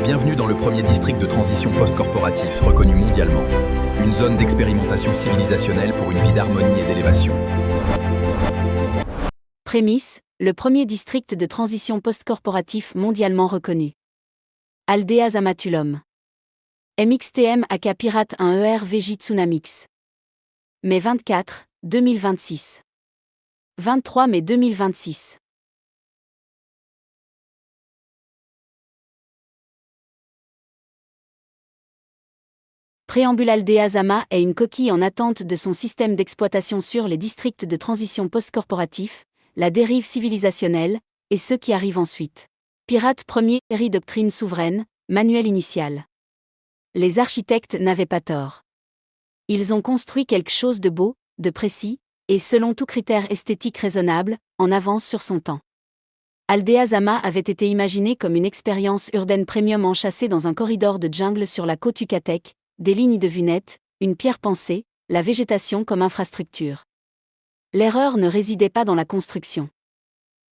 Bienvenue dans le premier district de transition post-corporatif, reconnu mondialement. Une zone d'expérimentation civilisationnelle pour une vie d'harmonie et d'élévation. Prémisse, le premier district de transition post-corporatif mondialement reconnu. Aldea Zamatulom. MXTM aka Pirate 1 ERVJ Tsunamix. Mai 24, 2026. 23 mai 2026. Préambule. Aldea Zama est une coquille en attente de son système d'exploitation sur les districts de transition post-corporatif, la dérive civilisationnelle, et ceux qui arrivent ensuite. Pirate premier, série doctrine souveraine, manuel initial. Les architectes n'avaient pas tort. Ils ont construit quelque chose de beau, de précis, et selon tout critère esthétique raisonnable, en avance sur son temps. Aldea Zama avait été imaginé comme une expérience urbaine premium enchâssée dans un corridor de jungle sur la côte Yucatec, des lignes de vue nettes, une pierre pensée, la végétation comme infrastructure. L'erreur ne résidait pas dans la construction.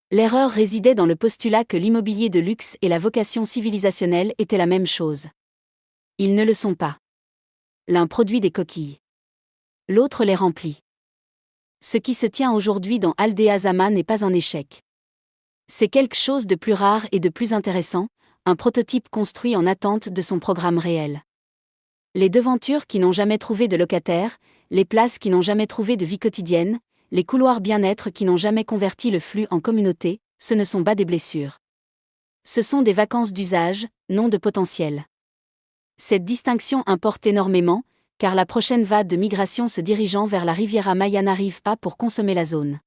L'erreur résidait dans le postulat que l'immobilier de luxe et la vocation civilisationnelle étaient la même chose. Ils ne le sont pas. L'un produit des coquilles. L'autre les remplit. Ce qui se tient aujourd'hui dans Aldea Zama n'est pas un échec. C'est quelque chose de plus rare et de plus intéressant, un prototype construit en attente de son programme réel. Les devantures qui n'ont jamais trouvé de locataires, les places qui n'ont jamais trouvé de vie quotidienne, les couloirs bien-être qui n'ont jamais converti le flux en communauté, ce ne sont pas des blessures. Ce sont des vacances d'usage, non de potentiel. Cette distinction importe énormément, car la prochaine vague de migration se dirigeant vers la Riviera Maya n'arrive pas pour consommer la zone.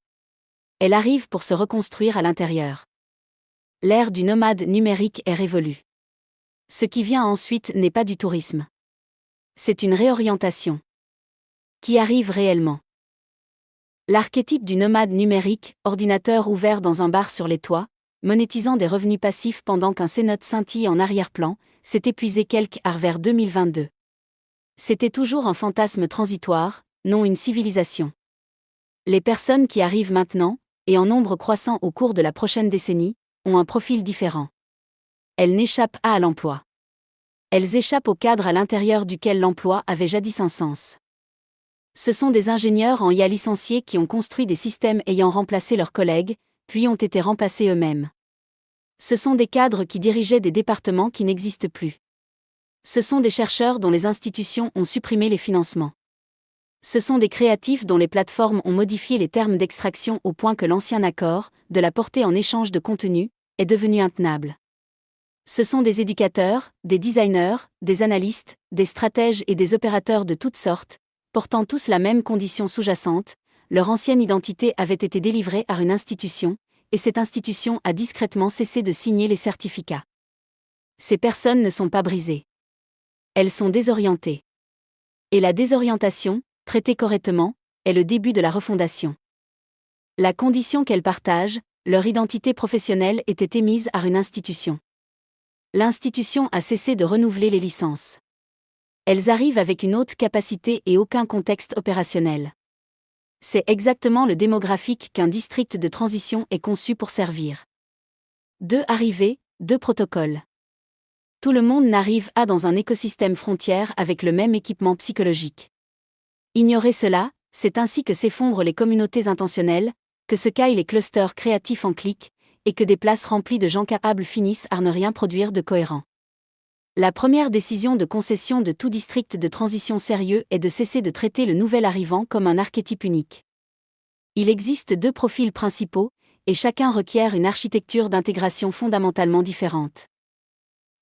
Elle arrive pour se reconstruire à l'intérieur. L'ère du nomade numérique est révolue. Ce qui vient ensuite n'est pas du tourisme. C'est une réorientation. Qui arrive réellement? L'archétype du nomade numérique, ordinateur ouvert dans un bar sur les toits, monétisant des revenus passifs pendant qu'un cénote scintille en arrière-plan, s'est épuisé quelque part vers 2022. C'était toujours un fantasme transitoire, non une civilisation. Les personnes qui arrivent maintenant, et en nombre croissant au cours de la prochaine décennie, ont un profil différent. Elles n'échappent pas à l'emploi. Elles échappent au cadre à l'intérieur duquel l'emploi avait jadis un sens. Ce sont des ingénieurs en IA licenciés qui ont construit des systèmes ayant remplacé leurs collègues, puis ont été remplacés eux-mêmes. Ce sont des cadres qui dirigeaient des départements qui n'existent plus. Ce sont des chercheurs dont les institutions ont supprimé les financements. Ce sont des créatifs dont les plateformes ont modifié les termes d'extraction au point que l'ancien accord, de la portée en échange de contenu, est devenu intenable. Ce sont des éducateurs, des designers, des analystes, des stratèges et des opérateurs de toutes sortes, portant tous la même condition sous-jacente, leur ancienne identité avait été délivrée à une institution, et cette institution a discrètement cessé de signer les certificats. Ces personnes ne sont pas brisées. Elles sont désorientées. Et la désorientation, traitée correctement, est le début de la refondation. La condition qu'elles partagent, leur identité professionnelle était émise à une institution. L'institution a cessé de renouveler les licences. Elles arrivent avec une haute capacité et aucun contexte opérationnel. C'est exactement le démographique qu'un district de transition est conçu pour servir. 2 arrivées, 2 protocoles. Tout le monde n'arrive pas dans un écosystème frontière avec le même équipement psychologique. Ignorer cela, c'est ainsi que s'effondrent les communautés intentionnelles, que se caillent les clusters créatifs en clics, et que des places remplies de gens capables finissent par ne rien produire de cohérent. La première décision de concession de tout district de transition sérieux est de cesser de traiter le nouvel arrivant comme un archétype unique. Il existe 2 profils principaux, et chacun requiert une architecture d'intégration fondamentalement différente.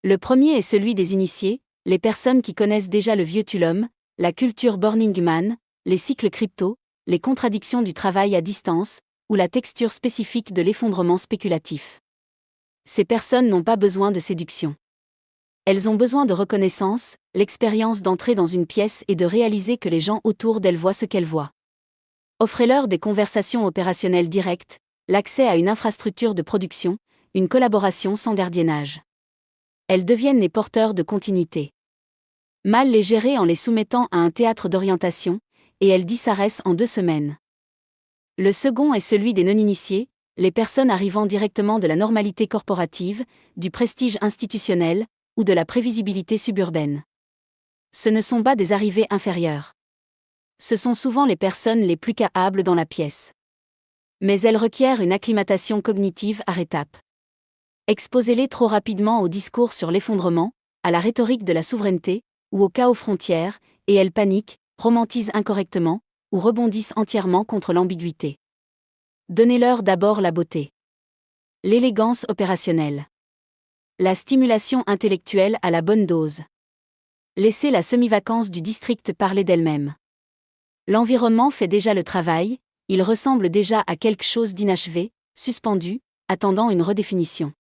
Le premier est celui des initiés, les personnes qui connaissent déjà le vieux Tulum, la culture Burning Man, les cycles crypto, les contradictions du travail à distance, ou la texture spécifique de l'effondrement spéculatif. Ces personnes n'ont pas besoin de séduction. Elles ont besoin de reconnaissance, l'expérience d'entrer dans une pièce et de réaliser que les gens autour d'elles voient ce qu'elles voient. Offrez-leur des conversations opérationnelles directes, l'accès à une infrastructure de production, une collaboration sans gardiennage. Elles deviennent les porteurs de continuité. Mal les gérer en les soumettant à un théâtre d'orientation, et elles disparaissent en 2 semaines. Le second est celui des non-initiés, les personnes arrivant directement de la normalité corporative, du prestige institutionnel, ou de la prévisibilité suburbaine. Ce ne sont pas des arrivées inférieures. Ce sont souvent les personnes les plus capables dans la pièce. Mais elles requièrent une acclimatation cognitive par étapes. Exposez-les trop rapidement au discours sur l'effondrement, à la rhétorique de la souveraineté, ou au chaos frontières, et elles paniquent, romantisent incorrectement, ou rebondissent entièrement contre l'ambiguïté. Donnez-leur d'abord la beauté. L'élégance opérationnelle. La stimulation intellectuelle à la bonne dose. Laissez la semi-vacance du district parler d'elle-même. L'environnement fait déjà le travail, il ressemble déjà à quelque chose d'inachevé, suspendu, attendant une redéfinition.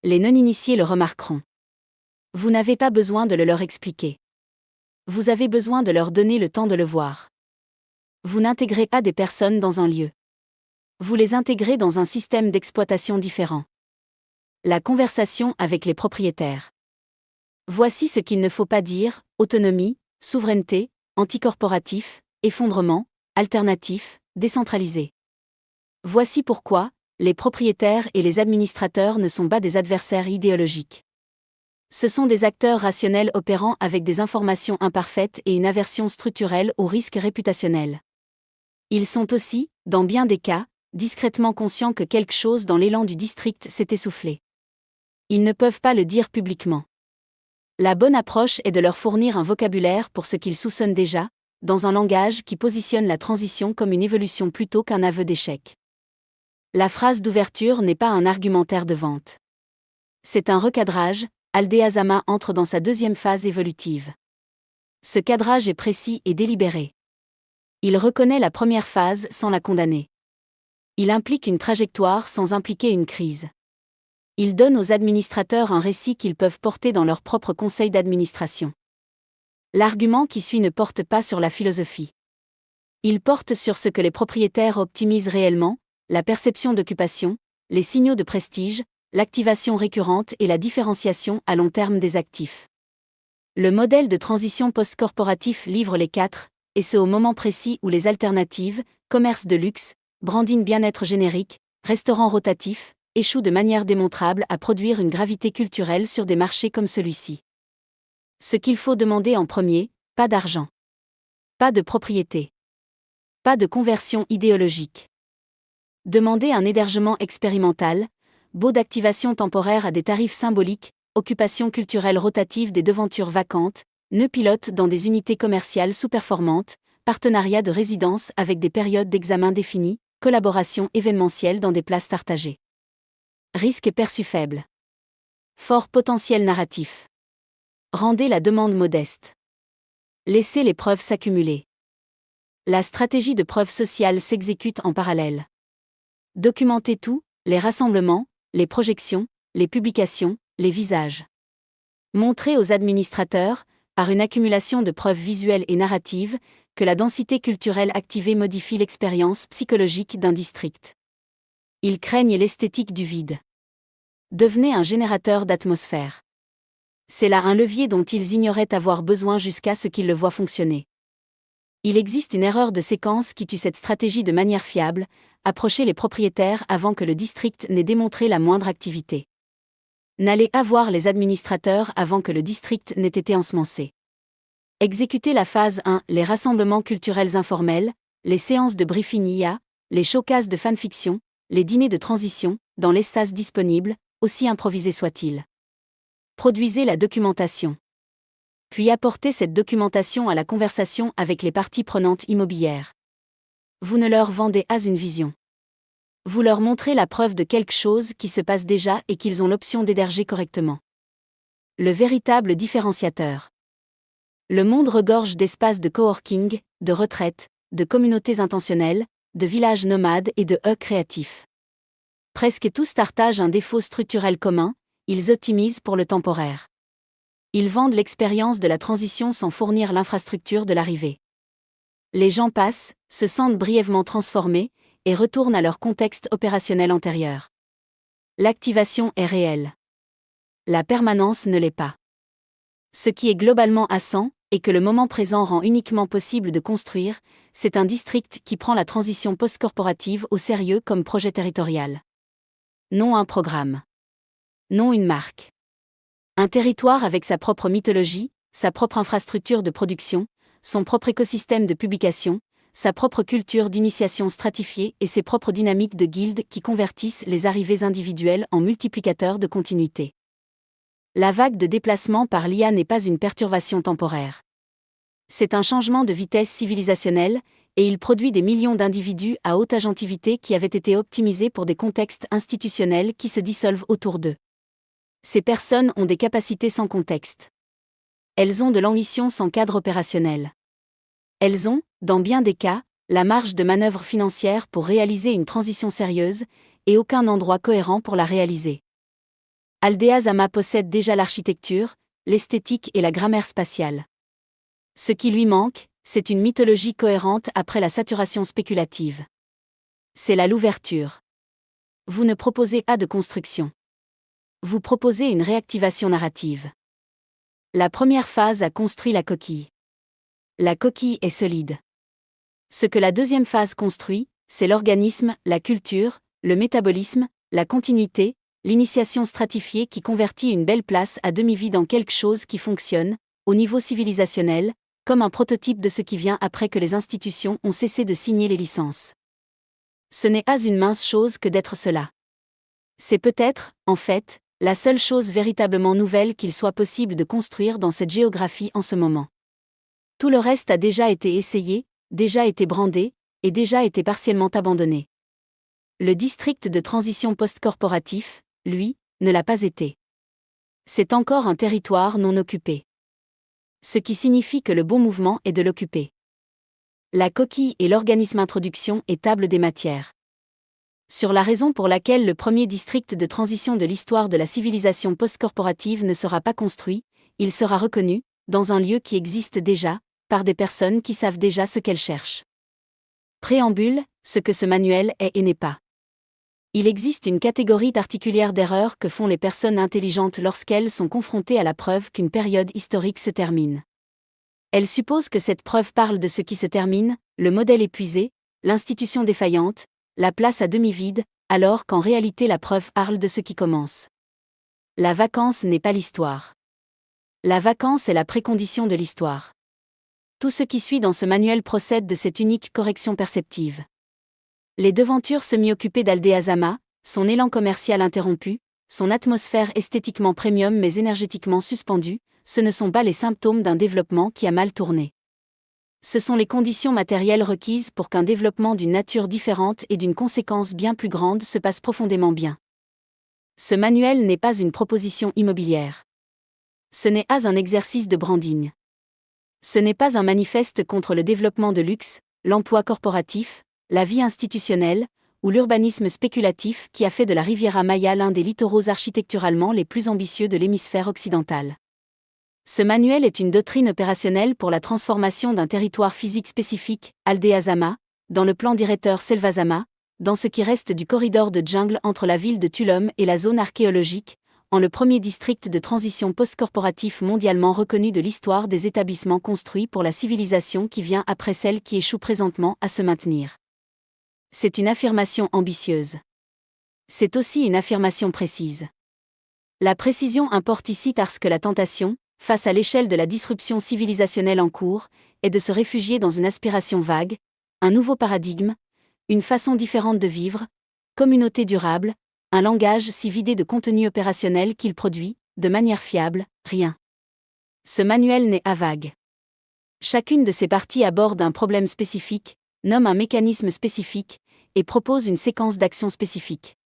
Les non-initiés le remarqueront. Vous n'avez pas besoin de le leur expliquer. Vous avez besoin de leur donner le temps de le voir. Vous n'intégrez pas des personnes dans un lieu. Vous les intégrez dans un système d'exploitation différent. La conversation avec les propriétaires. Voici ce qu'il ne faut pas dire: autonomie, souveraineté, anticorporatif, effondrement, alternatif, décentralisé. Voici pourquoi les propriétaires et les administrateurs ne sont pas des adversaires idéologiques. Ce sont des acteurs rationnels opérant avec des informations imparfaites et une aversion structurelle aux risques réputationnels. Ils sont aussi, dans bien des cas, discrètement conscients que quelque chose dans l'élan du district s'est essoufflé. Ils ne peuvent pas le dire publiquement. La bonne approche est de leur fournir un vocabulaire pour ce qu'ils soupçonnent déjà, dans un langage qui positionne la transition comme une évolution plutôt qu'un aveu d'échec. La phrase d'ouverture n'est pas un argumentaire de vente. C'est un recadrage. Aldé Azama entre dans sa deuxième phase évolutive. Ce cadrage est précis et délibéré. Il reconnaît la première phase sans la condamner. Il implique une trajectoire sans impliquer une crise. Il donne aux administrateurs un récit qu'ils peuvent porter dans leur propre conseil d'administration. L'argument qui suit ne porte pas sur la philosophie. Il porte sur ce que les propriétaires optimisent réellement, la perception d'occupation, les signaux de prestige, l'activation récurrente et la différenciation à long terme des actifs. Le modèle de transition post-corporatif livre les 4, et ce au moment précis où les alternatives, commerce de luxe, branding bien-être générique, restaurant rotatif, échouent de manière démontrable à produire une gravité culturelle sur des marchés comme celui-ci. Ce qu'il faut demander en premier, pas d'argent. Pas de propriété. Pas de conversion idéologique. Demandez un hébergement expérimental, baux d'activation temporaire à des tarifs symboliques, occupation culturelle rotative des devantures vacantes, nœuds pilotes dans des unités commerciales sous-performantes, partenariat de résidence avec des périodes d'examen définies, collaboration événementielle dans des places partagées. Risque perçu faible. Fort potentiel narratif. Rendez la demande modeste. Laissez les preuves s'accumuler. La stratégie de preuve sociale s'exécute en parallèle. Documentez tout, les rassemblements, les projections, les publications, les visages. Montrez aux administrateurs, par une accumulation de preuves visuelles et narratives, que la densité culturelle activée modifie l'expérience psychologique d'un district. Ils craignent l'esthétique du vide. Devenez un générateur d'atmosphère. C'est là un levier dont ils ignoraient avoir besoin jusqu'à ce qu'ils le voient fonctionner. Il existe une erreur de séquence qui tue cette stratégie de manière fiable: approchez les propriétaires avant que le district n'ait démontré la moindre activité. N'allez pas voir les administrateurs avant que le district n'ait été ensemencé. Exécutez la phase 1, les rassemblements culturels informels, les séances de briefing IA, les showcases de fanfiction, les dîners de transition, dans l'espace disponible, aussi improvisés soient-ils. Produisez la documentation. Puis apportez cette documentation à la conversation avec les parties prenantes immobilières. Vous ne leur vendez pas une vision. Vous leur montrez la preuve de quelque chose qui se passe déjà et qu'ils ont l'option d'héberger correctement. Le véritable différenciateur. Le monde regorge d'espaces de coworking, de retraites, de communautés intentionnelles, de villages nomades et de hubs créatifs. Presque tous partagent un défaut structurel commun: ils optimisent pour le temporaire. Ils vendent l'expérience de la transition sans fournir l'infrastructure de l'arrivée. Les gens passent, se sentent brièvement transformés, et retournent à leur contexte opérationnel antérieur. L'activation est réelle. La permanence ne l'est pas. Ce qui est globalement assent, et que le moment présent rend uniquement possible de construire, c'est un district qui prend la transition post-corporative au sérieux comme projet territorial. Non un programme. Non une marque. Un territoire avec sa propre mythologie, sa propre infrastructure de production, son propre écosystème de publication, sa propre culture d'initiation stratifiée et ses propres dynamiques de guildes qui convertissent les arrivées individuelles en multiplicateurs de continuité. La vague de déplacement par l'IA n'est pas une perturbation temporaire. C'est un changement de vitesse civilisationnelle, et il produit des millions d'individus à haute agentivité qui avaient été optimisés pour des contextes institutionnels qui se dissolvent autour d'eux. Ces personnes ont des capacités sans contexte. Elles ont de l'ambition sans cadre opérationnel. Elles ont, dans bien des cas, la marge de manœuvre financière pour réaliser une transition sérieuse, et aucun endroit cohérent pour la réaliser. Aldea Zama possède déjà l'architecture, l'esthétique et la grammaire spatiale. Ce qui lui manque, c'est une mythologie cohérente après la saturation spéculative. C'est là l'ouverture. Vous ne proposez pas de construction. Vous proposez une réactivation narrative. La première phase a construit la coquille. La coquille est solide. Ce que la deuxième phase construit, c'est l'organisme, la culture, le métabolisme, la continuité, l'initiation stratifiée qui convertit une belle place à demi-vide en quelque chose qui fonctionne, au niveau civilisationnel, comme un prototype de ce qui vient après que les institutions ont cessé de signer les licences. Ce n'est pas une mince chose que d'être cela. C'est peut-être, en fait, la seule chose véritablement nouvelle qu'il soit possible de construire dans cette géographie en ce moment. Tout le reste a déjà été essayé, déjà été brandé, et déjà été partiellement abandonné. Le district de transition post-corporatif, lui, ne l'a pas été. C'est encore un territoire non occupé. Ce qui signifie que le bon mouvement est de l'occuper. La coquille et l'organisme introduction est table des matières. Sur la raison pour laquelle le premier district de transition de l'histoire de la civilisation post-corporative ne sera pas construit, il sera reconnu, dans un lieu qui existe déjà, par des personnes qui savent déjà ce qu'elles cherchent. Préambule, ce que ce manuel est et n'est pas. Il existe une catégorie particulière d'erreurs que font les personnes intelligentes lorsqu'elles sont confrontées à la preuve qu'une période historique se termine. Elles supposent que cette preuve parle de ce qui se termine, le modèle épuisé, l'institution défaillante, la place à demi-vide, alors qu'en réalité la preuve parle de ce qui commence. La vacance n'est pas l'histoire. La vacance est la précondition de l'histoire. Tout ce qui suit dans ce manuel procède de cette unique correction perceptive. Les devantures semi-occupées d'Aldea Zama, son élan commercial interrompu, son atmosphère esthétiquement premium mais énergétiquement suspendue, ce ne sont pas les symptômes d'un développement qui a mal tourné. Ce sont les conditions matérielles requises pour qu'un développement d'une nature différente et d'une conséquence bien plus grande se passe profondément bien. Ce manuel n'est pas une proposition immobilière. Ce n'est pas un exercice de branding. Ce n'est pas un manifeste contre le développement de luxe, l'emploi corporatif, la vie institutionnelle, ou l'urbanisme spéculatif qui a fait de la Riviera Maya l'un des littoraux architecturalement les plus ambitieux de l'hémisphère occidental. Ce manuel est une doctrine opérationnelle pour la transformation d'un territoire physique spécifique, Aldea Zama, dans le plan directeur Selva Zama, dans ce qui reste du corridor de jungle entre la ville de Tulum et la zone archéologique, en le premier district de transition post-corporatif mondialement reconnu de l'histoire des établissements construits pour la civilisation qui vient après celle qui échoue présentement à se maintenir. C'est une affirmation ambitieuse. C'est aussi une affirmation précise. La précision importe ici parce que la tentation, face à l'échelle de la disruption civilisationnelle en cours, est de se réfugier dans une aspiration vague, un nouveau paradigme, une façon différente de vivre, communauté durable, un langage si vidé de contenu opérationnel qu'il produit, de manière fiable, rien. Ce manuel n'est pas vague. Chacune de ses parties aborde un problème spécifique, nomme un mécanisme spécifique, et propose une séquence d'actions spécifiques.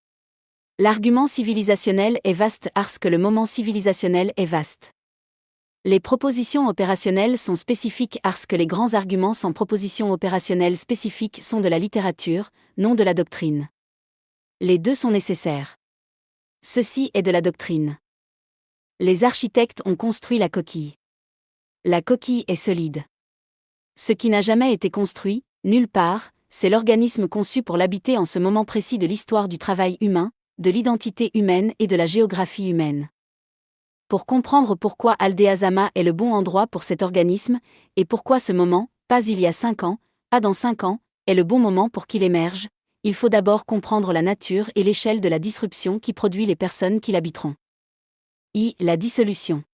L'argument civilisationnel est vaste parce que le moment civilisationnel est vaste. Les propositions opérationnelles sont spécifiques parce que les grands arguments sans propositions opérationnelles spécifiques sont de la littérature, non de la doctrine. Les deux sont nécessaires. Ceci est de la doctrine. Les architectes ont construit la coquille. La coquille est solide. Ce qui n'a jamais été construit, nulle part, c'est l'organisme conçu pour l'habiter en ce moment précis de l'histoire du travail humain, de l'identité humaine et de la géographie humaine. Pour comprendre pourquoi Aldea Zama est le bon endroit pour cet organisme, et pourquoi ce moment, pas il y a 5 ans, pas dans 5 ans, est le bon moment pour qu'il émerge, il faut d'abord comprendre la nature et l'échelle de la disruption qui produit les personnes qui l'habiteront. La dissolution.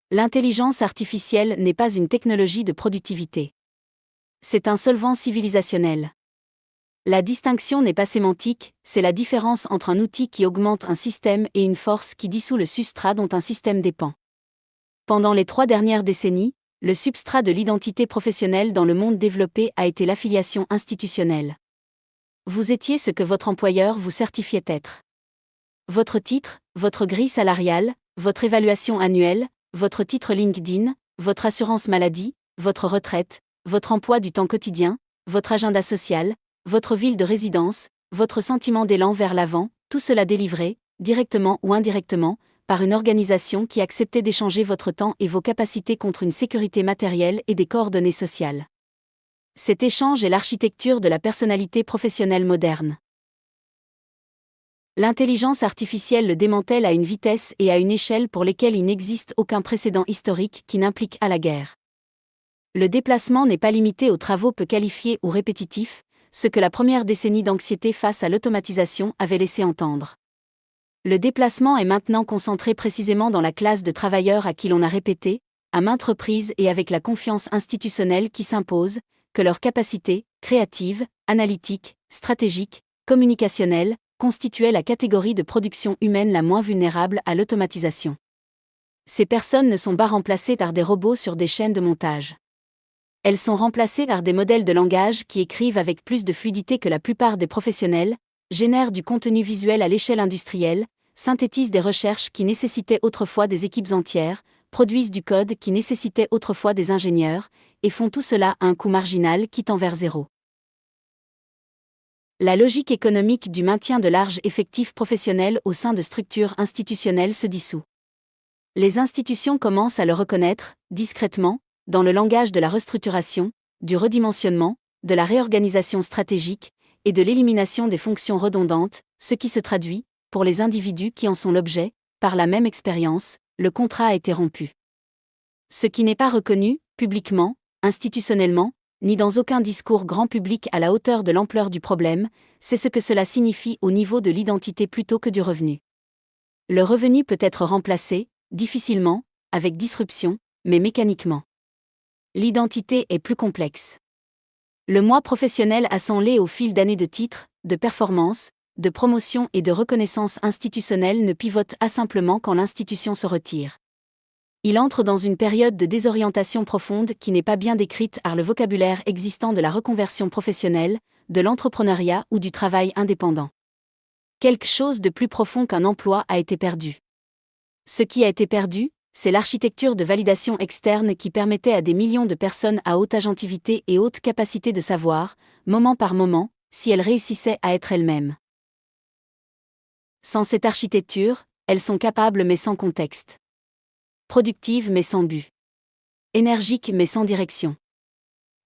L'intelligence artificielle n'est pas une technologie de productivité. C'est un solvant civilisationnel. La distinction n'est pas sémantique, c'est la différence entre un outil qui augmente un système et une force qui dissout le substrat dont un système dépend. Pendant les 3 dernières décennies, le substrat de l'identité professionnelle dans le monde développé a été l'affiliation institutionnelle. Vous étiez ce que votre employeur vous certifiait être. Votre titre, votre grille salariale, votre évaluation annuelle, votre titre LinkedIn, votre assurance maladie, votre retraite, votre emploi du temps quotidien, votre agenda social, votre ville de résidence, votre sentiment d'élan vers l'avant, tout cela délivré, directement ou indirectement, par une organisation qui acceptait d'échanger votre temps et vos capacités contre une sécurité matérielle et des coordonnées sociales. Cet échange est l'architecture de la personnalité professionnelle moderne. L'intelligence artificielle le démantèle à une vitesse et à une échelle pour lesquelles il n'existe aucun précédent historique qui n'implique à la guerre. Le déplacement n'est pas limité aux travaux peu qualifiés ou répétitifs, ce que la première décennie d'anxiété face à l'automatisation avait laissé entendre. Le déplacement est maintenant concentré précisément dans la classe de travailleurs à qui l'on a répété, à maintes reprises et avec la confiance institutionnelle qui s'impose, que leurs capacités, créatives, analytiques, stratégiques, communicationnelles, constituaient la catégorie de production humaine la moins vulnérable à l'automatisation. Ces personnes ne sont pas remplacées par des robots sur des chaînes de montage. Elles sont remplacées par des modèles de langage qui écrivent avec plus de fluidité que la plupart des professionnels, génèrent du contenu visuel à l'échelle industrielle, synthétisent des recherches qui nécessitaient autrefois des équipes entières, produisent du code qui nécessitait autrefois des ingénieurs, et font tout cela à un coût marginal qui tend vers zéro. La logique économique du maintien de larges effectifs professionnels au sein de structures institutionnelles se dissout. Les institutions commencent à le reconnaître, discrètement, dans le langage de la restructuration, du redimensionnement, de la réorganisation stratégique, et de l'élimination des fonctions redondantes, ce qui se traduit, pour les individus qui en sont l'objet, par la même expérience, le contrat a été rompu. Ce qui n'est pas reconnu, publiquement, institutionnellement, ni dans aucun discours grand public à la hauteur de l'ampleur du problème, c'est ce que cela signifie au niveau de l'identité plutôt que du revenu. Le revenu peut être remplacé, difficilement, avec disruption, mais mécaniquement. L'identité est plus complexe. Le moi professionnel assemblé au fil d'années de titres, de performances, de promotion et de reconnaissance institutionnelle ne pivote pas simplement quand l'institution se retire. Il entre dans une période de désorientation profonde qui n'est pas bien décrite par le vocabulaire existant de la reconversion professionnelle, de l'entrepreneuriat ou du travail indépendant. Quelque chose de plus profond qu'un emploi a été perdu. Ce qui a été perdu, c'est l'architecture de validation externe qui permettait à des millions de personnes à haute agentivité et haute capacité de savoir, moment par moment, si elles réussissaient à être elles-mêmes. Sans cette architecture, elles sont capables mais sans contexte. Productives mais sans but. Énergiques mais sans direction.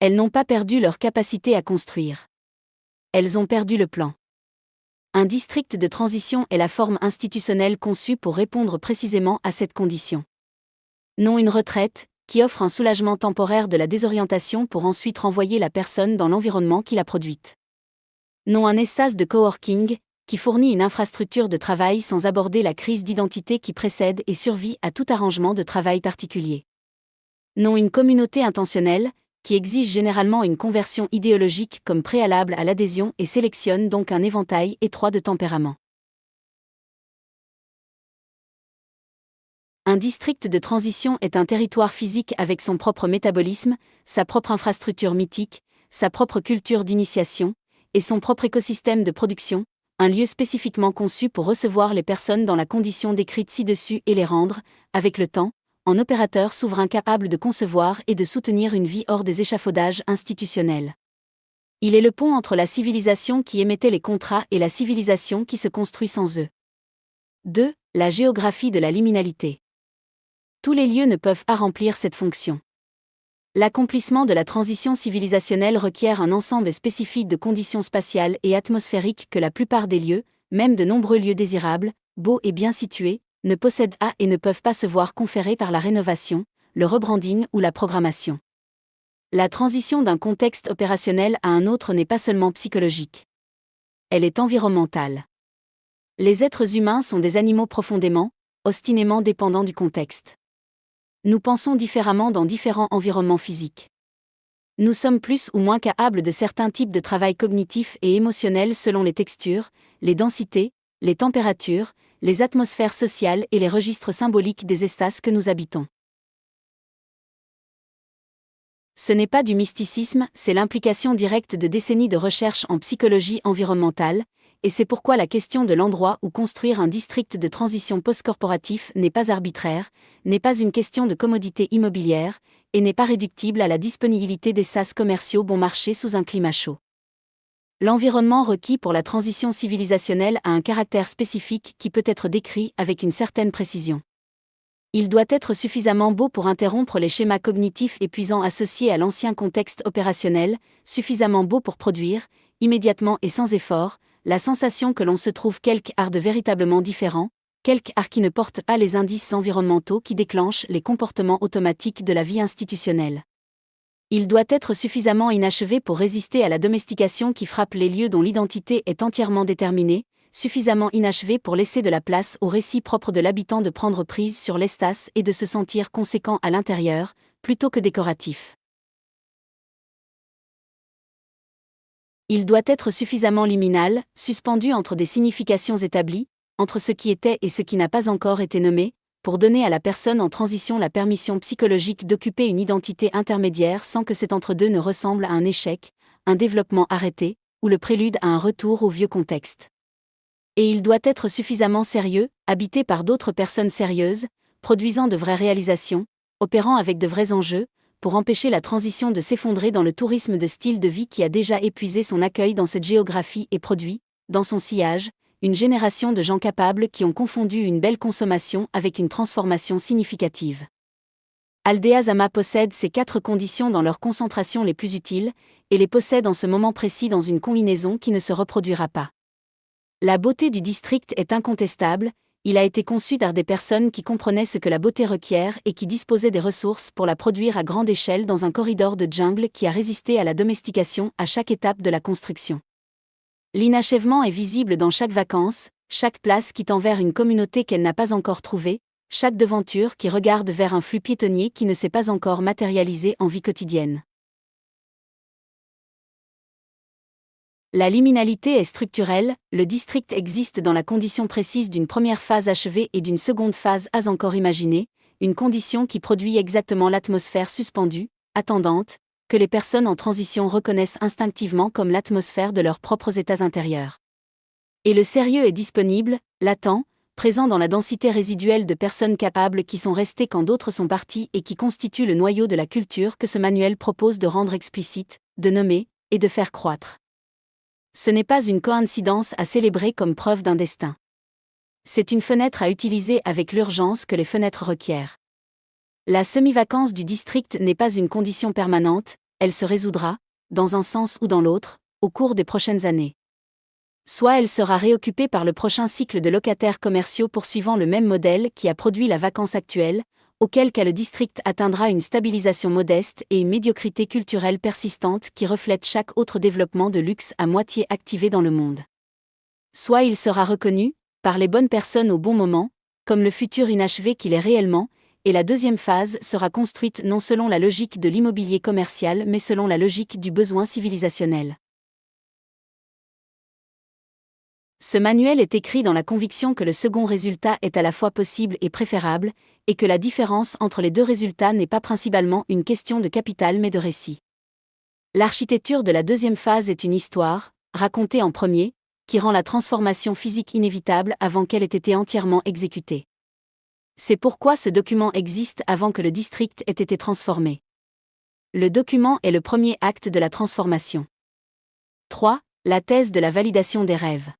Elles n'ont pas perdu leur capacité à construire. Elles ont perdu le plan. Un district de transition est la forme institutionnelle conçue pour répondre précisément à cette condition. Non une retraite, qui offre un soulagement temporaire de la désorientation pour ensuite renvoyer la personne dans l'environnement qui l'a produite. Non un espace de coworking, qui fournit une infrastructure de travail sans aborder la crise d'identité qui précède et survit à tout arrangement de travail particulier. Non une communauté intentionnelle, qui exige généralement une conversion idéologique comme préalable à l'adhésion et sélectionne donc un éventail étroit de tempéraments. Un district de transition est un territoire physique avec son propre métabolisme, sa propre infrastructure mythique, sa propre culture d'initiation, et son propre écosystème de production, un lieu spécifiquement conçu pour recevoir les personnes dans la condition décrite ci-dessus et les rendre, avec le temps, en opérateur souverain capable de concevoir et de soutenir une vie hors des échafaudages institutionnels. Il est le pont entre la civilisation qui émettait les contrats et la civilisation qui se construit sans eux. 2. La géographie de la liminalité. Tous les lieux ne peuvent pas remplir cette fonction. L'accomplissement de la transition civilisationnelle requiert un ensemble spécifique de conditions spatiales et atmosphériques que la plupart des lieux, même de nombreux lieux désirables, beaux et bien situés, ne possèdent pas et ne peuvent pas se voir conférer par la rénovation, le rebranding ou la programmation. La transition d'un contexte opérationnel à un autre n'est pas seulement psychologique. Elle est environnementale. Les êtres humains sont des animaux profondément, obstinément dépendant du contexte. Nous pensons différemment dans différents environnements physiques. Nous sommes plus ou moins capables de certains types de travail cognitif et émotionnel selon les textures, les densités, les températures, les atmosphères sociales et les registres symboliques des espaces que nous habitons. Ce n'est pas du mysticisme, c'est l'implication directe de décennies de recherche en psychologie environnementale, et c'est pourquoi la question de l'endroit où construire un district de transition post-corporatif n'est pas arbitraire, n'est pas une question de commodité immobilière, et n'est pas réductible à la disponibilité des sas commerciaux bon marché sous un climat chaud. L'environnement requis pour la transition civilisationnelle a un caractère spécifique qui peut être décrit avec une certaine précision. Il doit être suffisamment beau pour interrompre les schémas cognitifs épuisants associés à l'ancien contexte opérationnel, suffisamment beau pour produire, immédiatement et sans effort, la sensation que l'on se trouve quelque art de véritablement différent, quelque art qui ne porte pas les indices environnementaux qui déclenchent les comportements automatiques de la vie institutionnelle. Il doit être suffisamment inachevé pour résister à la domestication qui frappe les lieux dont l'identité est entièrement déterminée, suffisamment inachevé pour laisser de la place au récit propre de l'habitant de prendre prise sur l'espace et de se sentir conséquent à l'intérieur, plutôt que décoratif. Il doit être suffisamment liminal, suspendu entre des significations établies, entre ce qui était et ce qui n'a pas encore été nommé, pour donner à la personne en transition la permission psychologique d'occuper une identité intermédiaire sans que cet entre-deux ne ressemble à un échec, un développement arrêté, ou le prélude à un retour au vieux contexte. Et il doit être suffisamment sérieux, habité par d'autres personnes sérieuses, produisant de vraies réalisations, opérant avec de vrais enjeux, pour empêcher la transition de s'effondrer dans le tourisme de style de vie qui a déjà épuisé son accueil dans cette géographie et produit, dans son sillage, une génération de gens capables qui ont confondu une belle consommation avec une transformation significative. Aldea Zama possède ces 4 conditions dans leur concentration les plus utiles, et les possède en ce moment précis dans une combinaison qui ne se reproduira pas. La beauté du district est incontestable, il a été conçu par des personnes qui comprenaient ce que la beauté requiert et qui disposaient des ressources pour la produire à grande échelle dans un corridor de jungle qui a résisté à la domestication à chaque étape de la construction. L'inachèvement est visible dans chaque vacance, chaque place qui tend vers une communauté qu'elle n'a pas encore trouvée, chaque devanture qui regarde vers un flux piétonnier qui ne s'est pas encore matérialisé en vie quotidienne. La liminalité est structurelle, le district existe dans la condition précise d'une première phase achevée et d'une seconde phase à encore imaginée, une condition qui produit exactement l'atmosphère suspendue, attendante, que les personnes en transition reconnaissent instinctivement comme l'atmosphère de leurs propres états intérieurs. Et le sérieux est disponible, latent, présent dans la densité résiduelle de personnes capables qui sont restées quand d'autres sont partis et qui constituent le noyau de la culture que ce manuel propose de rendre explicite, de nommer, et de faire croître. Ce n'est pas une coïncidence à célébrer comme preuve d'un destin. C'est une fenêtre à utiliser avec l'urgence que les fenêtres requièrent. La semi-vacance du district n'est pas une condition permanente, elle se résoudra, dans un sens ou dans l'autre, au cours des prochaines années. Soit elle sera réoccupée par le prochain cycle de locataires commerciaux poursuivant le même modèle qui a produit la vacance actuelle, auquel cas le district atteindra une stabilisation modeste et une médiocrité culturelle persistante qui reflète chaque autre développement de luxe à moitié activé dans le monde. Soit il sera reconnu, par les bonnes personnes au bon moment, comme le futur inachevé qu'il est réellement, et la deuxième phase sera construite non selon la logique de l'immobilier commercial mais selon la logique du besoin civilisationnel. Ce manuel est écrit dans la conviction que le second résultat est à la fois possible et préférable, et que la différence entre les deux résultats n'est pas principalement une question de capital mais de récit. L'architecture de la deuxième phase est une histoire, racontée en premier, qui rend la transformation physique inévitable avant qu'elle ait été entièrement exécutée. C'est pourquoi ce document existe avant que le district ait été transformé. Le document est le premier acte de la transformation. 3. La thèse de la validation des rêves.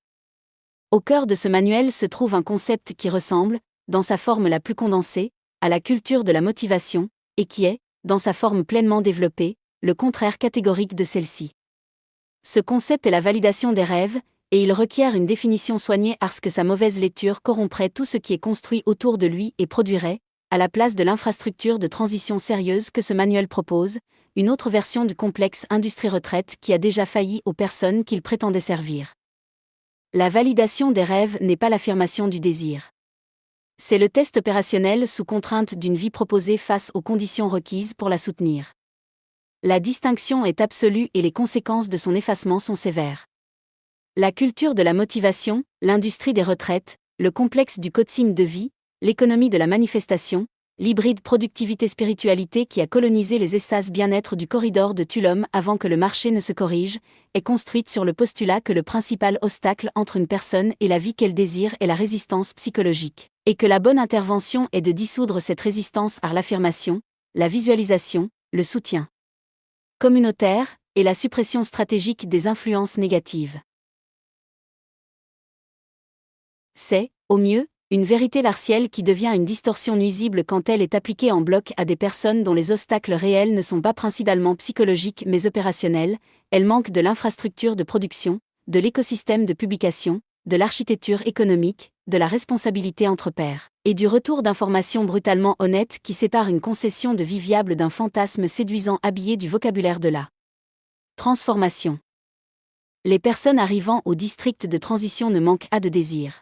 Au cœur de ce manuel se trouve un concept qui ressemble, dans sa forme la plus condensée, à la culture de la motivation, et qui est, dans sa forme pleinement développée, le contraire catégorique de celle-ci. Ce concept est la validation des rêves, et il requiert une définition soignée parce que sa mauvaise lecture corromprait tout ce qui est construit autour de lui et produirait, à la place de l'infrastructure de transition sérieuse que ce manuel propose, une autre version du complexe industrie-retraite qui a déjà failli aux personnes qu'il prétendait servir. La validation des rêves n'est pas l'affirmation du désir. C'est le test opérationnel sous contrainte d'une vie proposée face aux conditions requises pour la soutenir. La distinction est absolue et les conséquences de son effacement sont sévères. La culture de la motivation, l'industrie des retraites, le complexe du coaching de vie, l'économie de la manifestation, l'hybride productivité-spiritualité qui a colonisé les espaces bien-être du corridor de Tulum avant que le marché ne se corrige, est construite sur le postulat que le principal obstacle entre une personne et la vie qu'elle désire est la résistance psychologique, et que la bonne intervention est de dissoudre cette résistance par l'affirmation, la visualisation, le soutien communautaire, et la suppression stratégique des influences négatives. C'est, au mieux, une vérité larcielle qui devient une distorsion nuisible quand elle est appliquée en bloc à des personnes dont les obstacles réels ne sont pas principalement psychologiques mais opérationnels. Elle manque de l'infrastructure de production, de l'écosystème de publication, de l'architecture économique, de la responsabilité entre pairs, et du retour d'informations brutalement honnêtes qui séparent une concession de vie viable d'un fantasme séduisant habillé du vocabulaire de la transformation. Les personnes arrivant au district de transition ne manquent pas de désir.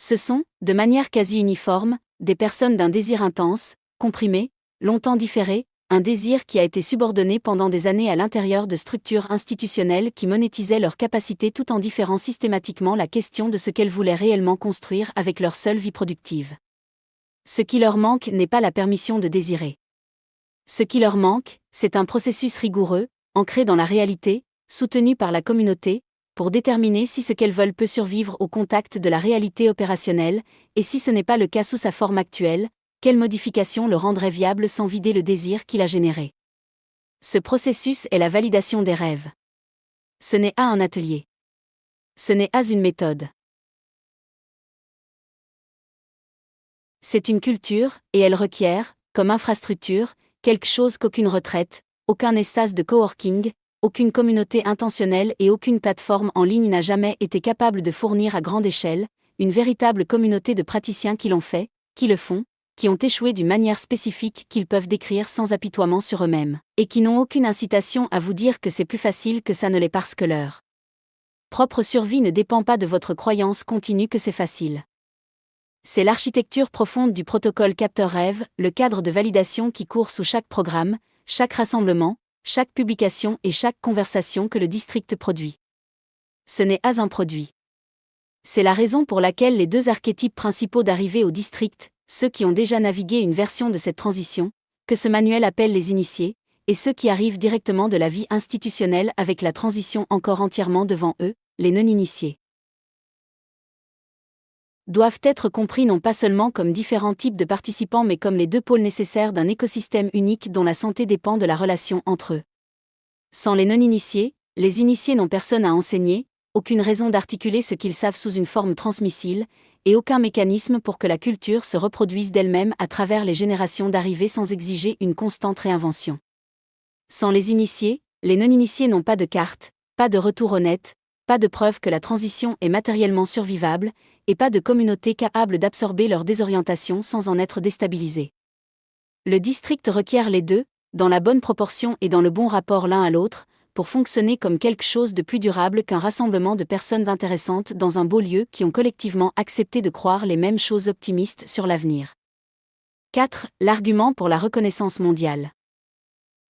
Ce sont, de manière quasi uniforme, des personnes d'un désir intense, comprimé, longtemps différé, un désir qui a été subordonné pendant des années à l'intérieur de structures institutionnelles qui monétisaient leurs capacités tout en différant systématiquement la question de ce qu'elles voulaient réellement construire avec leur seule vie productive. Ce qui leur manque n'est pas la permission de désirer. Ce qui leur manque, c'est un processus rigoureux, ancré dans la réalité, soutenu par la communauté, pour déterminer si ce qu'elles veulent peut survivre au contact de la réalité opérationnelle, et si ce n'est pas le cas sous sa forme actuelle, quelle modification le rendrait viable sans vider le désir qu'il a généré. Ce processus est la validation des rêves. Ce n'est pas un atelier. Ce n'est pas une méthode. C'est une culture, et elle requiert, comme infrastructure, quelque chose qu'aucune retraite, aucun espace de coworking, aucune communauté intentionnelle et aucune plateforme en ligne n'a jamais été capable de fournir à grande échelle, une véritable communauté de praticiens qui l'ont fait, qui le font, qui ont échoué d'une manière spécifique qu'ils peuvent décrire sans apitoiement sur eux-mêmes, et qui n'ont aucune incitation à vous dire que c'est plus facile que ça ne l'est parce que leur propre survie ne dépend pas de votre croyance continue que c'est facile. C'est l'architecture profonde du protocole capteur rêve, le cadre de validation qui court sous chaque programme, chaque rassemblement, chaque publication et chaque conversation que le district produit. Ce n'est pas un produit. C'est la raison pour laquelle les deux archétypes principaux d'arrivée au district, ceux qui ont déjà navigué une version de cette transition, que ce manuel appelle les initiés, et ceux qui arrivent directement de la vie institutionnelle avec la transition encore entièrement devant eux, les non-initiés, doivent être compris non pas seulement comme différents types de participants mais comme les deux pôles nécessaires d'un écosystème unique dont la santé dépend de la relation entre eux. Sans les non-initiés, les initiés n'ont personne à enseigner, aucune raison d'articuler ce qu'ils savent sous une forme transmissible, et aucun mécanisme pour que la culture se reproduise d'elle-même à travers les générations d'arrivée sans exiger une constante réinvention. Sans les initiés, les non-initiés n'ont pas de carte, pas de retour honnête, pas de preuve que la transition est matériellement survivable, et pas de communauté capable d'absorber leur désorientation sans en être déstabilisée. Le district requiert les deux, dans la bonne proportion et dans le bon rapport l'un à l'autre, pour fonctionner comme quelque chose de plus durable qu'un rassemblement de personnes intéressantes dans un beau lieu qui ont collectivement accepté de croire les mêmes choses optimistes sur l'avenir. 4. L'argument pour la reconnaissance mondiale.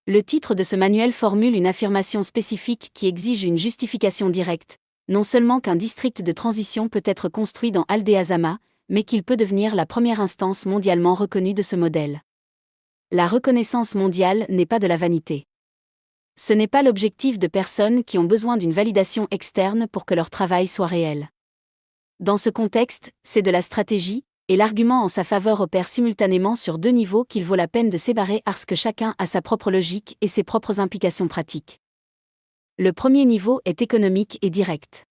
Le titre de ce manuel formule une affirmation spécifique qui exige une justification directe, non seulement qu'un district de transition peut être construit dans Aldea-Zama, mais qu'il peut devenir la première instance mondialement reconnue de ce modèle. La reconnaissance mondiale n'est pas de la vanité. Ce n'est pas l'objectif de personnes qui ont besoin d'une validation externe pour que leur travail soit réel. Dans ce contexte, c'est de la stratégie, et l'argument en sa faveur opère simultanément sur deux niveaux qu'il vaut la peine de séparer parce que chacun a sa propre logique et ses propres implications pratiques. Le premier niveau est économique et direct.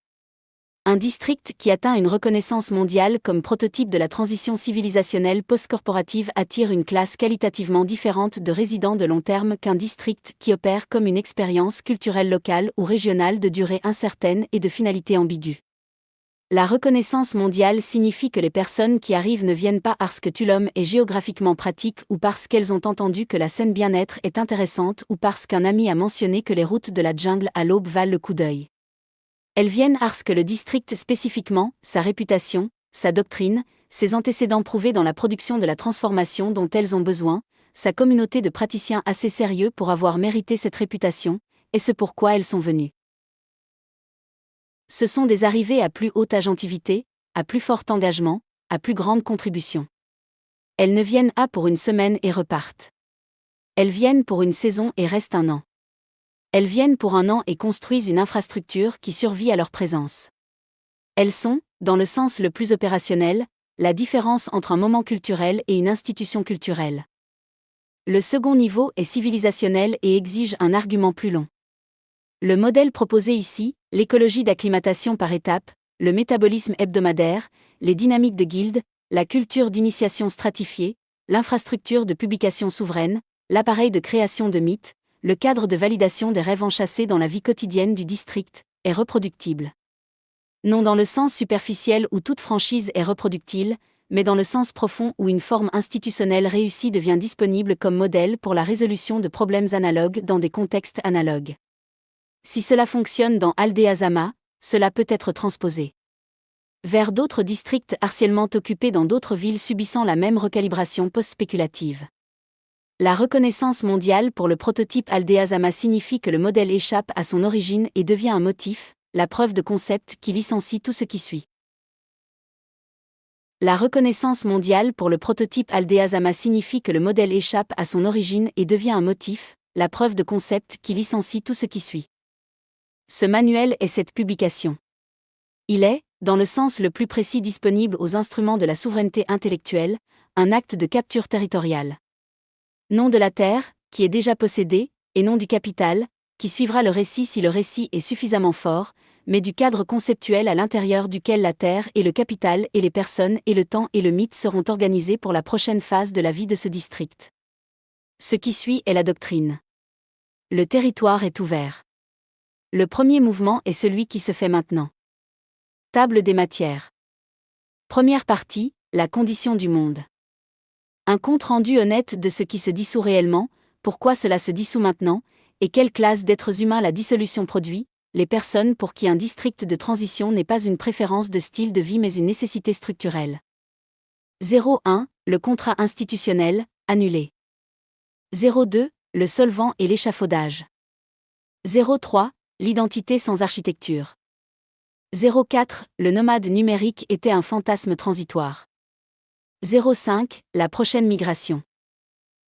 Un district qui atteint une reconnaissance mondiale comme prototype de la transition civilisationnelle post-corporative attire une classe qualitativement différente de résidents de long terme qu'un district qui opère comme une expérience culturelle locale ou régionale de durée incertaine et de finalité ambiguë. La reconnaissance mondiale signifie que les personnes qui arrivent ne viennent pas parce que Tulum est géographiquement pratique ou parce qu'elles ont entendu que la scène bien-être est intéressante ou parce qu'un ami a mentionné que les routes de la jungle à l'aube valent le coup d'œil. Elles viennent parce que le district spécifiquement, sa réputation, sa doctrine, ses antécédents prouvés dans la production de la transformation dont elles ont besoin, sa communauté de praticiens assez sérieux pour avoir mérité cette réputation, et ce pourquoi elles sont venues. Ce sont des arrivées à plus haute agentivité, à plus fort engagement, à plus grande contribution. Elles ne viennent pas pour une semaine et repartent. Elles viennent pour une saison et restent un an. Elles viennent pour un an et construisent une infrastructure qui survit à leur présence. Elles sont, dans le sens le plus opérationnel, la différence entre un moment culturel et une institution culturelle. Le second niveau est civilisationnel et exige un argument plus long. Le modèle proposé ici, l'écologie d'acclimatation par étapes, le métabolisme hebdomadaire, les dynamiques de guildes, la culture d'initiation stratifiée, l'infrastructure de publication souveraine, l'appareil de création de mythes, le cadre de validation des rêves enchâssés dans la vie quotidienne du district, est reproductible. Non dans le sens superficiel où toute franchise est reproductible, mais dans le sens profond où une forme institutionnelle réussie devient disponible comme modèle pour la résolution de problèmes analogues dans des contextes analogues. Si cela fonctionne dans Aldea-Zama, cela peut être transposé vers d'autres districts partiellement occupés dans d'autres villes subissant la même recalibration post-spéculative. La reconnaissance mondiale pour le prototype Aldea-Zama signifie que le modèle échappe à son origine et devient un motif, la preuve de concept qui licencie tout ce qui suit. La reconnaissance mondiale pour le prototype Aldea-Zama signifie que le modèle échappe à son origine et devient un motif, la preuve de concept qui licencie tout ce qui suit. Ce manuel est cette publication. Il est, dans le sens le plus précis disponible aux instruments de la souveraineté intellectuelle, un acte de capture territoriale. Non de la terre, qui est déjà possédée, et non du capital, qui suivra le récit si le récit est suffisamment fort, mais du cadre conceptuel à l'intérieur duquel la terre et le capital et les personnes et le temps et le mythe seront organisés pour la prochaine phase de la vie de ce district. Ce qui suit est la doctrine. Le territoire est ouvert. Le premier mouvement est celui qui se fait maintenant. Table des matières. Première partie, la condition du monde. Un compte-rendu honnête de ce qui se dissout réellement, pourquoi cela se dissout maintenant, et quelle classe d'êtres humains la dissolution produit, les personnes pour qui un district de transition n'est pas une préférence de style de vie mais une nécessité structurelle. 0,1, le contrat institutionnel, annulé. 0,2, le solvant et l'échafaudage. 0,3, l'identité sans architecture. 0,4, le nomade numérique était un fantasme transitoire. 0,5, la prochaine migration.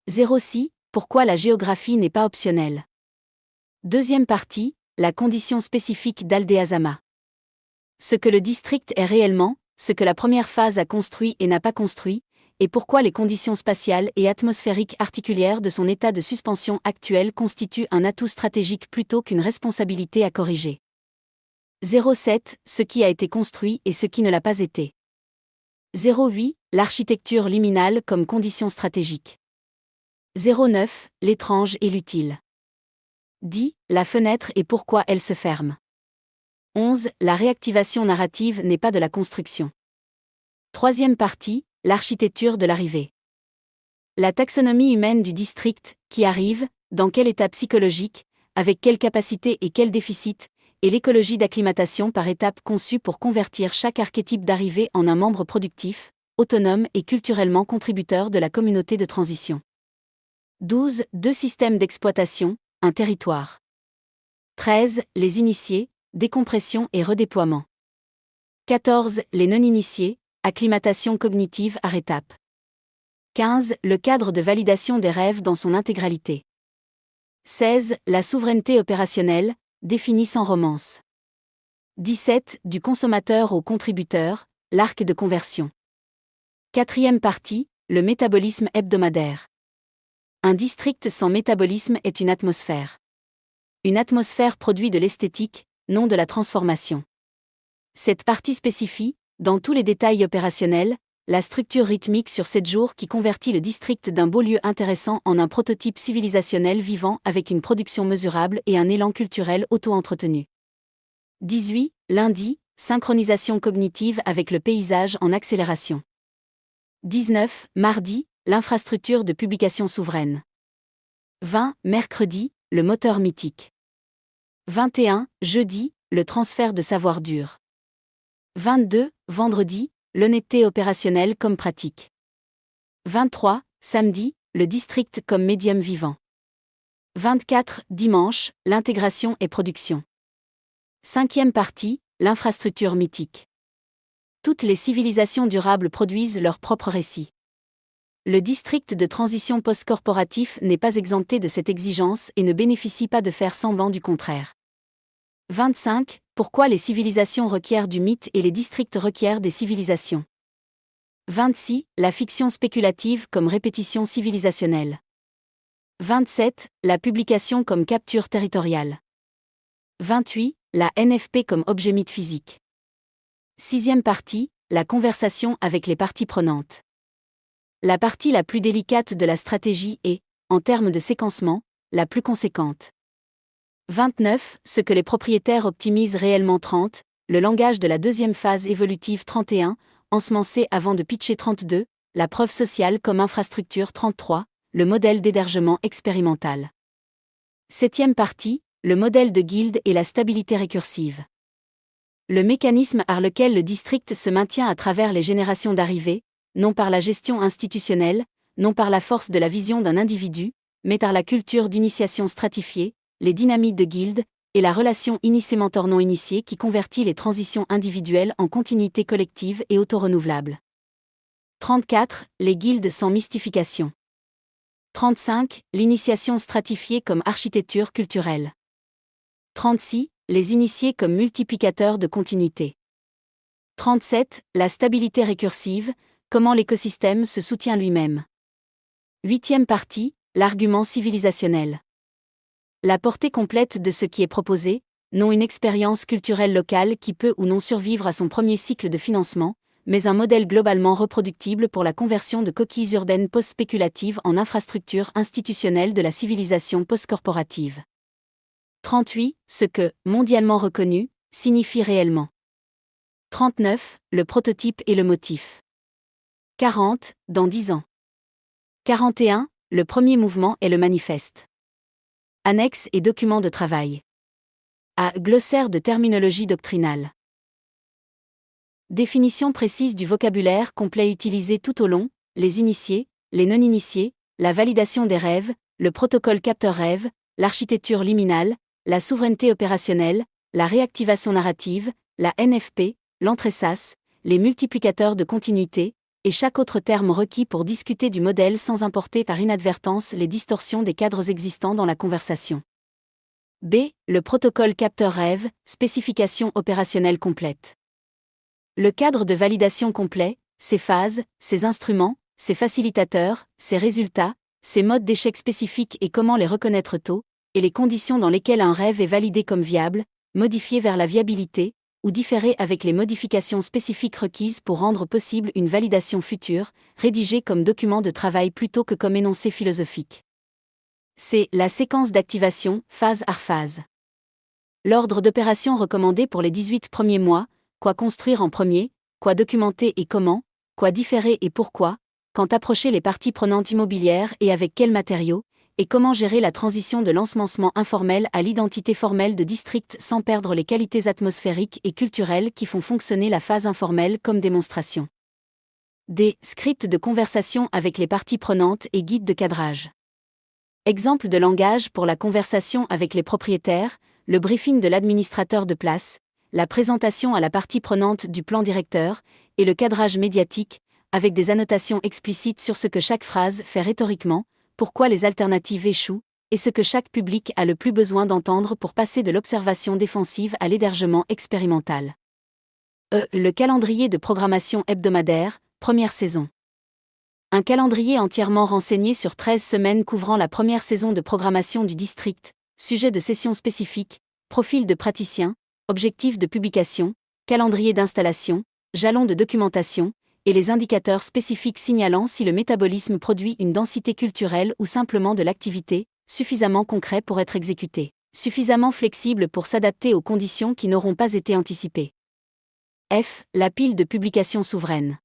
0,6, pourquoi la géographie n'est pas optionnelle. Deuxième partie, la condition spécifique d'Aldea-Zama. Ce que le district est réellement, ce que la première phase a construit et n'a pas construit, et pourquoi les conditions spatiales et atmosphériques particulières de son état de suspension actuel constituent un atout stratégique plutôt qu'une responsabilité à corriger. 0,7, ce qui a été construit et ce qui ne l'a pas été. 0,8, l'architecture liminale comme condition stratégique. 0,9, l'étrange et l'utile. 10, la fenêtre et pourquoi elle se ferme. 11, la réactivation narrative n'est pas de la construction. Troisième partie, l'architecture de l'arrivée. La taxonomie humaine du district, qui arrive, dans quel état psychologique, avec quelle capacité et quel déficit, et l'écologie d'acclimatation par étapes conçue pour convertir chaque archétype d'arrivée en un membre productif, autonome et culturellement contributeur de la communauté de transition. 12, deux systèmes d'exploitation, un territoire. 13, les initiés, décompression et redéploiement. 14, les non-initiés, acclimatation cognitive par étapes. 15, le cadre de validation des rêves dans son intégralité. 16, la souveraineté opérationnelle, définie sans romance. 17, du consommateur au contributeur, l'arc de conversion. Quatrième partie, le métabolisme hebdomadaire. Un district sans métabolisme est une atmosphère. Une atmosphère produit de l'esthétique, non de la transformation. Cette partie spécifie, dans tous les détails opérationnels, la structure rythmique sur 7 jours qui convertit le district d'un beau lieu intéressant en un prototype civilisationnel vivant avec une production mesurable et un élan culturel auto-entretenu. 18, lundi, synchronisation cognitive avec le paysage en accélération. 19, mardi, l'infrastructure de publication souveraine. 20, mercredi, le moteur mythique. 21, jeudi, le transfert de savoir dur. 22, vendredi, l'honnêteté opérationnelle comme pratique. 23. Samedi, le district comme médium vivant. 24. Dimanche, l'intégration et production. 5e partie, l'infrastructure mythique. Toutes les civilisations durables produisent leur propre récit. Le district de transition post-corporatif n'est pas exempté de cette exigence et ne bénéficie pas de faire semblant du contraire. 25. Pourquoi les civilisations requièrent du mythe et les districts requièrent des civilisations. 26. La fiction spéculative comme répétition civilisationnelle. 27. La publication comme capture territoriale. 28. La NFP comme objet mythe physique. 6e partie, la conversation avec les parties prenantes. La partie la plus délicate de la stratégie est, en termes de séquencement, la plus conséquente. 29. Ce que les propriétaires optimisent réellement. 30. Le langage de la deuxième phase évolutive. 31. Ensemencé avant de pitcher. 32. La preuve sociale comme infrastructure. 33. Le modèle d'hébergement expérimental. 7e partie, le modèle de guilde et la stabilité récursive. Le mécanisme par lequel le district se maintient à travers les générations d'arrivée, non par la gestion institutionnelle, non par la force de la vision d'un individu, mais par la culture d'initiation stratifiée, les dynamiques de guilde, et la relation initié-mentor non initié qui convertit les transitions individuelles en continuité collective et auto-renouvelable. 34. Les guildes sans mystification. 35. L'initiation stratifiée comme architecture culturelle. 36. Les initiés comme multiplicateurs de continuité. 37. La stabilité récursive, comment l'écosystème se soutient lui-même. 8e partie, l'argument civilisationnel. La portée complète de ce qui est proposé, non une expérience culturelle locale qui peut ou non survivre à son premier cycle de financement, mais un modèle globalement reproductible pour la conversion de coquilles urbaines post-spéculatives en infrastructures institutionnelles de la civilisation post-corporative. 38. Ce que, mondialement reconnu, signifie réellement. 39. Le prototype et le motif. 40. Dans 10 ans. 41. Le premier mouvement est le manifeste. Annexe et documents de travail. A. Glossaire de terminologie doctrinale. Définition précise du vocabulaire complet utilisé tout au long, les initiés, les non-initiés, la validation des rêves, le protocole capteur-rêve, l'architecture liminale, la souveraineté opérationnelle, la réactivation narrative, la NFP, l'entrée SAS, les multiplicateurs de continuité, et chaque autre terme requis pour discuter du modèle sans importer par inadvertance les distorsions des cadres existants dans la conversation. B. Le protocole capteur-rêve, spécification opérationnelle complète. Le cadre de validation complet, ses phases, ses instruments, ses facilitateurs, ses résultats, ses modes d'échec spécifiques et comment les reconnaître tôt, et les conditions dans lesquelles un rêve est validé comme viable, modifié vers la viabilité, ou différé avec les modifications spécifiques requises pour rendre possible une validation future, rédigé comme document de travail plutôt que comme énoncé philosophique. C'est la séquence d'activation, phase par phase. L'ordre d'opération recommandé pour les 18 premiers mois, quoi construire en premier, quoi documenter et comment, quoi différer et pourquoi, quand approcher les parties prenantes immobilières et avec quels matériaux, et comment gérer la transition de l'ensemencement informel à l'identité formelle de district sans perdre les qualités atmosphériques et culturelles qui font fonctionner la phase informelle comme démonstration. D. Script de conversation avec les parties prenantes et guide de cadrage. Exemple de langage pour la conversation avec les propriétaires, le briefing de l'administrateur de place, la présentation à la partie prenante du plan directeur, et le cadrage médiatique, avec des annotations explicites sur ce que chaque phrase fait rhétoriquement, pourquoi les alternatives échouent, et ce que chaque public a le plus besoin d'entendre pour passer de l'observation défensive à l'hébergement expérimental. Le calendrier de programmation hebdomadaire, première saison. Un calendrier entièrement renseigné sur 13 semaines couvrant la première saison de programmation du district, sujet de sessions spécifiques, profil de praticien, objectifs de publication, calendrier d'installation, jalons de documentation, et les indicateurs spécifiques signalant si le métabolisme produit une densité culturelle ou simplement de l'activité, suffisamment concret pour être exécuté, suffisamment flexible pour s'adapter aux conditions qui n'auront pas été anticipées. F. La pile de publication souveraine.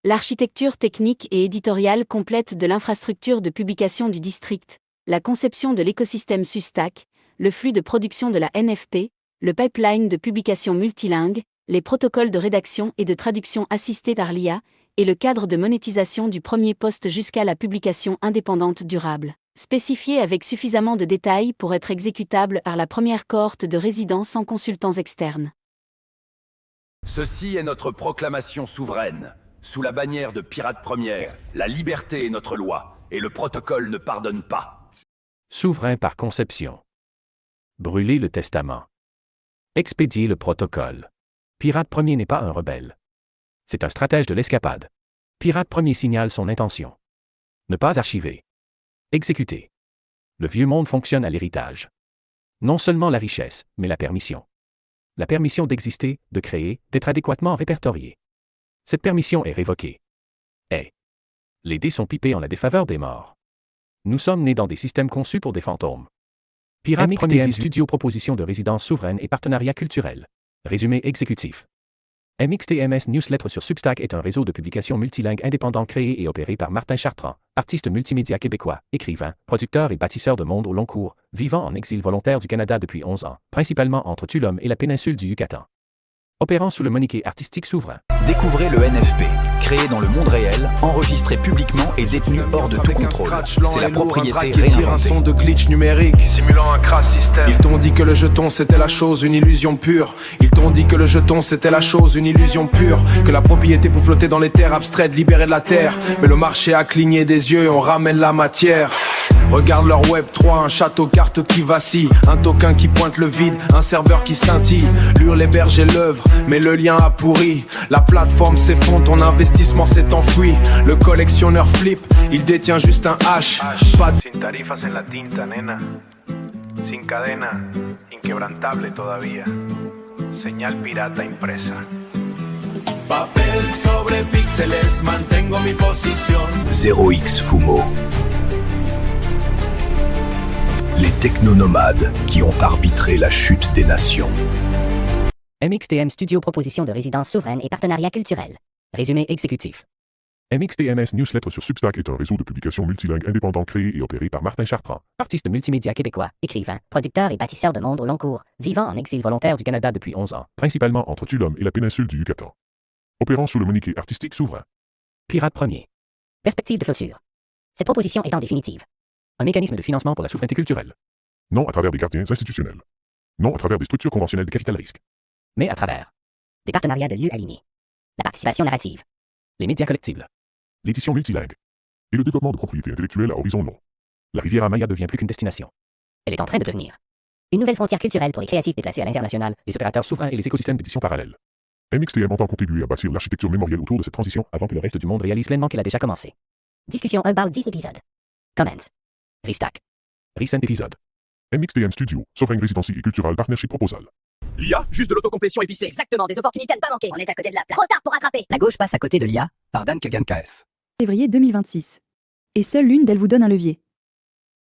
L'architecture technique et éditoriale complète de l'infrastructure de publication du district, la conception de l'écosystème SUSTAC, le flux de production de la NFP, le pipeline de publication multilingue, les protocoles de rédaction et de traduction assistée par l'IA, et le cadre de monétisation du premier poste jusqu'à la publication indépendante durable, spécifié avec suffisamment de détails pour être exécutable par la première cohorte de résidents sans consultants externes. Ceci est notre proclamation souveraine. Sous la bannière de Pirate Première, la liberté est notre loi, et le protocole ne pardonne pas. Souverain par conception. Brûler le testament. Expédier le protocole. Pirate Premier n'est pas un rebelle. C'est un stratège de l'escapade. Pirate Premier signale son intention. Ne pas archiver. Exécuter. Le vieux monde fonctionne à l'héritage. Non seulement la richesse, mais la permission. La permission d'exister, de créer, d'être adéquatement répertorié. Cette permission est révoquée. Les dés sont pipés en la défaveur des morts. Nous sommes nés dans des systèmes conçus pour des fantômes. Pirate Premier Studio proposition de résidence souveraine et partenariat culturel. Résumé exécutif. MXTMS Newsletter sur Substack est un réseau de publications multilingues indépendant créé et opéré par Martin Chartrand, artiste multimédia québécois, écrivain, producteur et bâtisseur de monde au long cours, vivant en exil volontaire du Canada depuis 11 ans, principalement entre Tulum et la péninsule du Yucatan. Opérant sous le moniquet artistique souverain. Découvrez le NFP, créé dans le monde réel, enregistré publiquement et détenu hors de tout contrôle. C'est la propriété réinventée. Un son de glitch numérique, simulant un crash système. Ils t'ont dit que le jeton c'était la chose, une illusion pure. Ils t'ont dit que le jeton c'était la chose, une illusion pure. Que la propriété pour flotter dans les terres abstraites, libérées de la terre. Mais le marché a cligné des yeux et on ramène la matière. Regarde leur web 3, un château carte qui vacille, un token qui pointe le vide, un serveur qui scintille. Lure l'héberge et l'œuvre, mais le lien a pourri. La plateforme s'effondre, ton investissement s'est enfoui. Le collectionneur flip, il détient juste un hash. Pas de... Sin tarifas en la tinta, nena. Sin cadena, inquebrantable todavía. Señal pirata impresa. Papel sobre píxeles, mantengo mi posición. 0x Fumo. Les technonomades qui ont arbitré la chute des nations. MXTM Studio proposition de résidence souveraine et partenariat culturel. Résumé exécutif. MXTMS Newsletter sur Substack est un réseau de publications multilingues indépendant créé et opéré par Martin Chartrand, Artiste multimédia québécois, écrivain, producteur et bâtisseur de monde au long cours, vivant en exil volontaire du Canada depuis 11 ans. principalement entre Tulum et la péninsule du Yucatan. Opérant sous le moniquet artistique souverain. Pirate Premier. Perspective de clôture. Cette proposition étant définitive. Un mécanisme de financement pour la souveraineté culturelle. Non à travers des gardiens institutionnels. Non à travers des structures conventionnelles de capital risque. Mais à travers Des partenariats de lieux alignés. La participation narrative. les médias collectibles. L'édition multilingue. Et le développement de propriété intellectuelle à horizon long. La Riviera Maya devient plus qu'une destination. Elle est en train de devenir une nouvelle frontière culturelle pour les créatifs déplacés à l'international. Les opérateurs souverains et les Écosystème d'édition parallèle. MXTM entend contribuer à bâtir l'architecture mémorielle autour de cette transition avant que le reste du monde réalise pleinement qu'elle a déjà commencé. Discussion about 10 épisodes. Commence. Restack. Recent épisode. MXTM Studio, Sovereign Residency et Cultural Partnership Proposal. L'IA, juste de l'autocomplétion épicée. Exactement, des opportunités à ne pas manquer. On est à côté de la plaque. Trop tard pour rattraper. La gauche passe à côté de l'IA. Par Dan Kagan KS. Février 2026. Et seule l'une d'elles vous donne un levier.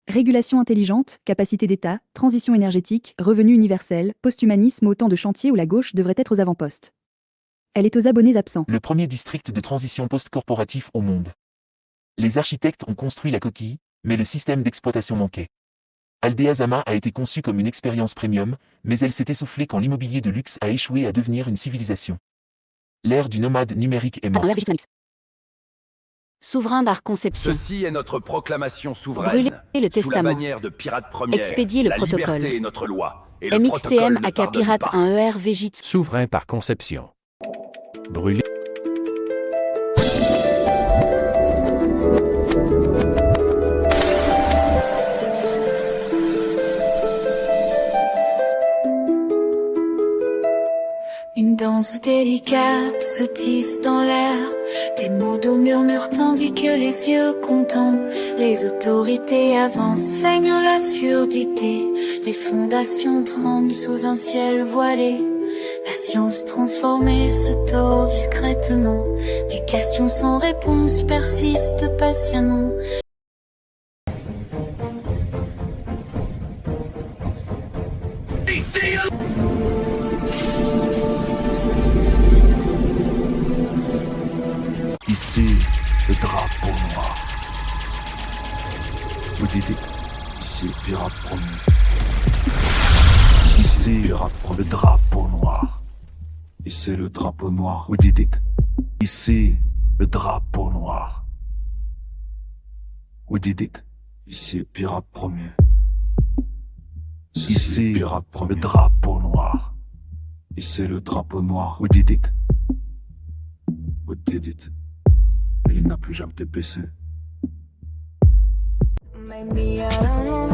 Régulation intelligente, capacité d'État, transition énergétique, revenu universel, post-humanisme, autant de chantiers où la gauche devrait être aux avant-postes. Elle est aux abonnés absents. Le premier district de transition post-corporatif au monde. Les architectes ont construit la coquille, mais le système d'exploitation manquait. Aldea Zama a été conçue comme une expérience premium, mais elle s'est essoufflée quand l'immobilier de luxe a échoué à devenir une civilisation. L'ère du nomade numérique est morte. Souverain par conception. Ceci est notre proclamation souveraine. Brûler le Sous testament. la bannière de Pirate Première. Expédier le la protocole. liberté est notre loi. Et le MXTM protocole ne aka pardonne Pirate pas. 1 ER Végite. Souverain par conception. Brûler. Une danse délicate se tisse dans l'air. Des mots doux murmurent tandis que les yeux contemplent. Les autorités avancent, feignent la surdité. Les fondations tremblent sous un ciel voilé. La science transformée se tord discrètement. Les questions sans réponse persistent patiemment. Ici, le drapeau noir. Vous dites, ici, Pirate Premier. Ici, le drapeau noir. Ici le drapeau noir. We did it. Ici le drapeau noir. We did it. Ici pirate premier. Ici pirate premier. Le drapeau noir. Ici le drapeau noir. We did it. We did it. Et il n'a plus jamais été baissé. Maybe I don't know